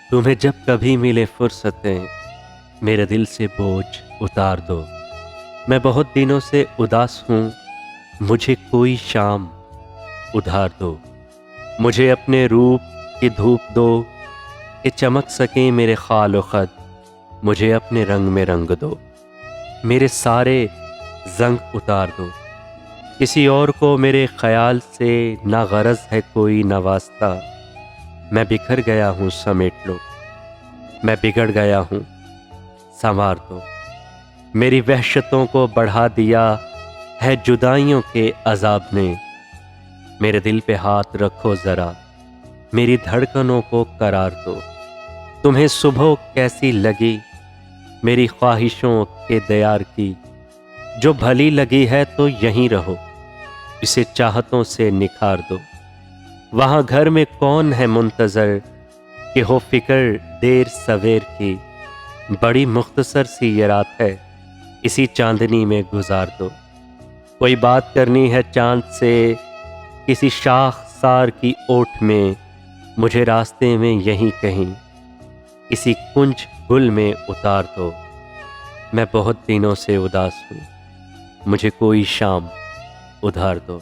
तुम्हें जब कभी मिले फुर्सतें मेरे दिल से बोझ उतार दो। मैं बहुत दिनों से उदास हूँ, मुझे कोई शाम उधार दो। मुझे अपने रूप की धूप दो कि चमक सकें मेरे खाल व खद। मुझे अपने रंग में रंग दो, मेरे सारे जंग उतार दो। किसी और को मेरे ख्याल से ना गरज है कोई ना वास्ता। मैं बिखर गया हूँ समेट लो, मैं बिगड़ गया हूँ संवार दो। मेरी वहशतों को बढ़ा दिया है जुदाइयों के अजाब ने। मेरे दिल पे हाथ रखो जरा, मेरी धड़कनों को करार दो। तुम्हें सुबह कैसी लगी मेरी ख्वाहिशों के दयार की। जो भली लगी है तो यहीं रहो, इसे चाहतों से निखार दो। वहां घर में कौन है मुंतजर कि हो फिक्र देर सवेर की। बड़ी मुख्तसर सी ये रात है, इसी चांदनी में गुजार दो। कोई बात करनी है चांद से किसी शाख सार की ओट में। मुझे रास्ते में यहीं कहीं किसी कुंज गुल में उतार दो। मैं बहुत दिनों से उदास हूँ, मुझे कोई शाम उधार दो।